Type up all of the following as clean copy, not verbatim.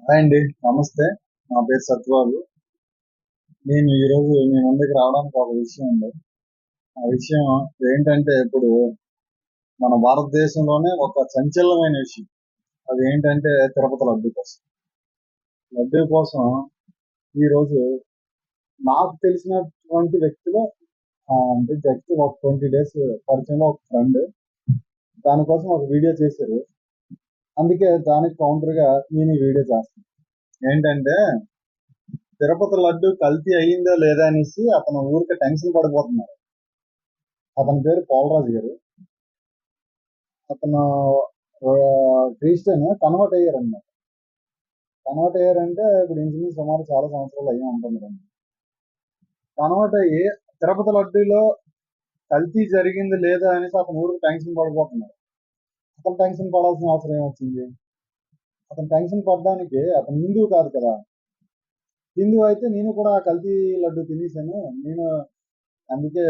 Hi అండి. నమస్తే. నా పేరు సత్యబాబు. నేను ఈరోజు మీ ముందుకు రావడానికి ఒక విషయం ఉంది. ఆ విషయం ఏంటంటే ఇప్పుడు మన భారతదేశంలోనే ఒక సంచలనమైన విషయం. అది ఏంటంటే తిరుపతి లడ్డు కోసం. లడ్డు కోసం ఈరోజు నాకు తెలిసినటువంటి వ్యక్తిలో అంటే జస్ట్ ఒక 20 డేస్ పరిచయంలో ఒక ఫ్రెండ్ దానికోసం ఒక వీడియో చేశారు. అందుకే దానికి కౌంటర్‌గా నేను ఈ వీడియో చేస్తున్నాను. ఏంటంటే తిరుపతి లడ్డు కల్తీ అయిందా లేదా అనేసి అతను ఊరికే టెన్షన్ పడిపోతున్నాడు. అతని పేరు పోలరాజు గారు. అతను క్రిస్టియన్ కన్వర్ట్ అయ్యారన్నమాట. కన్వర్ట్ అయ్యారంటే ఇప్పుడు ఇంచుమించు సుమారు చాలా సంవత్సరాలు అయ్యి ఉంటుంది కదండి. కన్వర్ట్ అయ్యి తిరుపతి లడ్డూలో కల్తీ జరిగింది లేదా అనేసి అతను ఊరికి టెన్షన్ పడిపోతున్నాడు. అతను టెన్షన్ పడాల్సిన అవసరం ఏమొచ్చింది? అతను టెన్షన్ పడడానికి అతను హిందువు కాదు కదా. హిందువు అయితే నేను కూడా ఆ కల్తీ లడ్డు తినేసాను. నేను అందుకే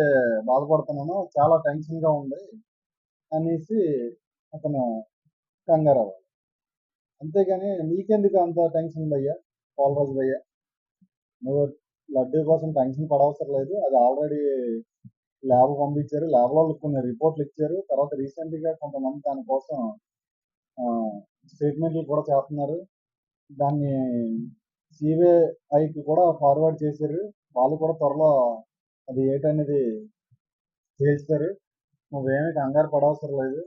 బాధపడుతున్నాను. చాలా టెన్షన్‌గా ఉంది అనేసి అతను కంగారవ్వాలి. అంతేగాని నీకెందుకు అంత టెన్షన్ భయ్యా? పోలరాజు భయ్యా. నువ్వు లడ్డూ కోసం టెన్షన్ పడవసరం లేదు. అది ఆల్రెడీ ల్యాబ్ పంపించారు. ల్యాబ్‌లో కొన్ని రిపోర్ట్‌లు ఇచ్చారు. తర్వాత రీసెంట్‌గా కొంతమంది దాని కోసం స్టేట్మెంట్‌లు కూడా చేస్తున్నారు. దాన్ని సీబీఐకి కూడా ఫార్వర్డ్ చేశారు. వాళ్ళు కూడా త్వరలో అది ఏటనేది తేల్చుతారు. నువ్వేమి కంగారు పడవసరం లేదు.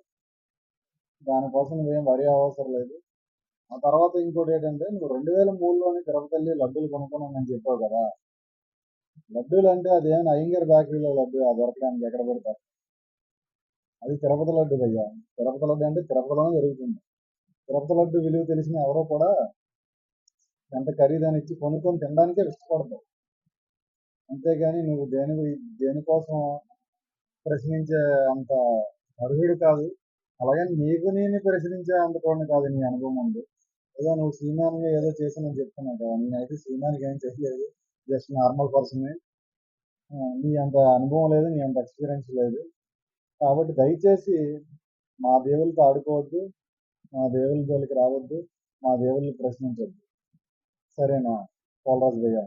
దానికోసం నువ్వేం వర్రీ అవ్వవసరం లేదు. ఆ తర్వాత ఇంకోటేంటంటే నువ్వు 2003లోనే తిరుపతెళ్లి లడ్డూలు కొనుక్కున్నానని చెప్పావు కదా! లడ్డూలంటే అదేమైనా అయ్యంగార్ బేకరీలో లడ్డు దొరకడానికి ఎక్కడ పడితే అది తిరుపతి లడ్డు భయ్యా. తిరుపతి లడ్డు అంటే తిరుపతిలోనే దొరుకుతుంది. తిరుపతి లడ్డు విలువ తెలిసిన ఎవరో కూడా ఎంత ఖరీదని ఇచ్చి కొనుక్కొని తినడానికే ఇష్టపడతారు. అంతేగాని నువ్వు దేనికోసం ప్రశ్నించే అంత అర్హుడు కాదు. అలాగని నీకు నేను ప్రశ్నించే అంత కూడా కాదు నీ అనుభవం ఉంది. ఏదో నువ్వు శ్రీమాన్‌గా ఏదో చేశానని చెప్తున్నావు కదా! నేనైతే శ్రీమాన్‌గా ఏం చేయలేదు. జస్ట్ నార్మల్ పర్సన్‌ని. నీ అంత అనుభవం లేదు. నీ అంత ఎక్స్‌పీరియన్స్ లేదు. కాబట్టి దయచేసి మా దేవుళ్ళతో ఆడుకోవద్దు. మా దేవుళ్ళ జోలికి రావద్దు. మా దేవుళ్ళని ప్రశ్నించొద్దు. సరేనా? పోలరాజు భయ్యా.